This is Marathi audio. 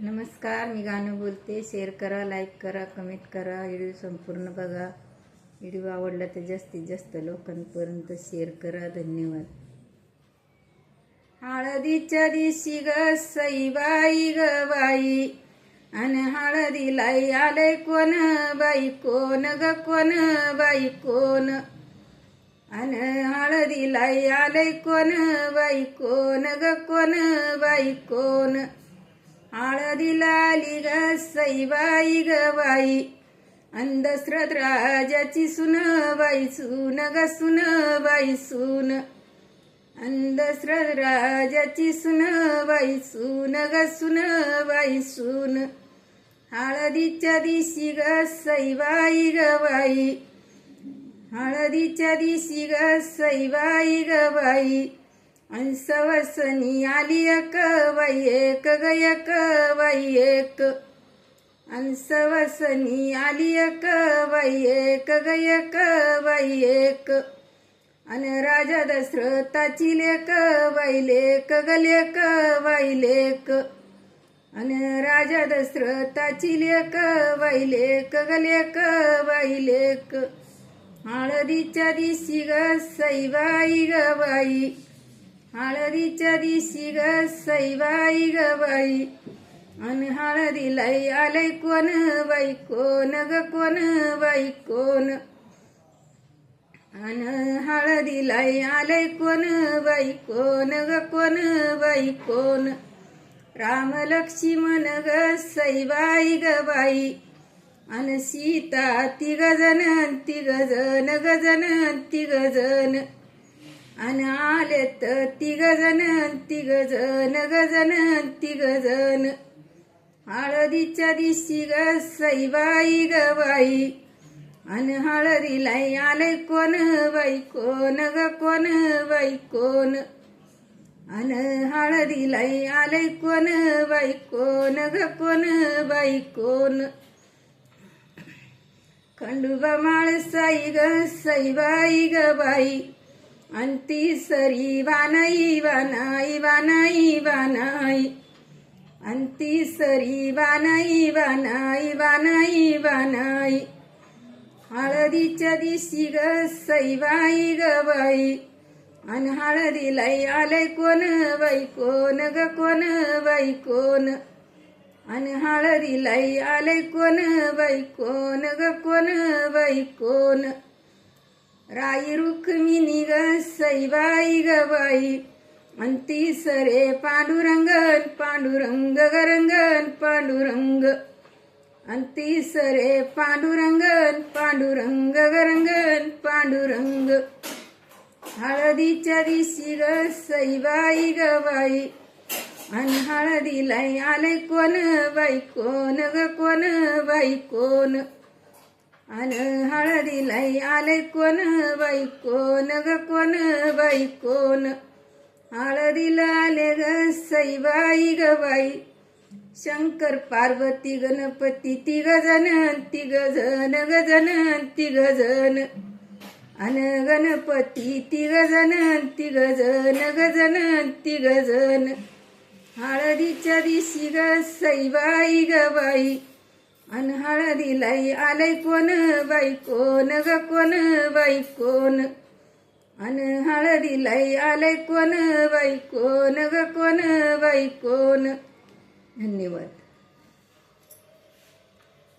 नमस्कार, मी गाणं बोलते. शेअर करा, लाईक करा, कमेंट करा, व्हिडिओ संपूर्ण बघा. व्हिडिओ आवडला तर जास्तीत जास्त लोकांपर्यंत शेअर करा. धन्यवाद. हळदीच्या दिवशी ग सईबाई ग बाई, अन हळदीला आले कोण बाई, कोण ग कोण बाई कोण, अन हळदीला आले कोण बाई, कोण ग कोण बाई कोण. हळदीला आली ग सईबाई ग बाई, अन दशरथ राजाची सून बाई, सून ग सून बाई सून, अन दशरथ राजाची सून बाई, सून ग सून बाई सून. हळदीच्या दिवशी ग सईबाई ग बाई, हळदीच्या दिवशी ग सईबाई ग बाई, अन सवसनी आली एक बाई, एक ग एक बाई एक, अन सवसनी आली एक बाई, एक ग एक बाई एक, अन राजा दशरथाची लेक बाई, लेक ग लेक बाई लेक, अन राजा दशरथाची लेक बाई, लेक ग लेक बाई लेक. हळदीच्या दिवशी ग सईबाई ग बाई, हळदीच्या दिवशी ग सईबाई ग बाई, अन हळदीला आले कोण बाई, कोण ग कोण बाई कोण, अन हळदीला आले कोण बाई, कोण ग कोण बाई कोण. राम लक्ष्मण ग सईबाई ग बाई, अन सीता तिघ जण ग जण, अन आलेत तिघ जण ग जण. हळदीच्या दिवशी ग सईबाई ग बाई, अन हळदीला आले कोण बाई, कोण ग कोण बाई कोण, अन हळदीला आले कोण बाई, कोण ग कोण बाई कोण. खंडोबा माळसाई ग सईबाई ग बाई, अन तिसरी वानाई वानाई वानाई वानाई, अन तिसरी वानाई वानाई वानाई वानाई. हळदीच्या दिवशी ग सईबाई ग बाई, अन हळदीला आले कोण बाई, कोण ग कोण बाई कोण, अन हळदीला आले कोण बाई, कोण ग कोण बाई कोण. राई रुक्मिणी ग सईबाई ग बाई, अन तिसरे पांडुरंगन पांडुरंग ग रंगन पांडुरंग, अन तिसरे पांडुरंगन पांडुरंग ग रंगन पांडुरंग. हळदीच्या दिवशी ग सईबाई ग बाई, अन हळदीला आले कोण बाई, कोण ग कोण बाई कोण, अन हळदीला आले कोण बाई, कोण ग कोण बाई कोण. हळदीला आले ग सईबाई ग बाई, शंकर पार्वती गणपती तिघ जण ग जण, अन गणपती तिघ जण ग जण. हळदीच्या दिवशी ग सईबाई ग बाई, अन हळदीला आले कोण बाई, कोण ग कोण बाई कोण, अन हळदीला आले कोण बाई, कोण ग कोण बाई कोण. धन्यवाद.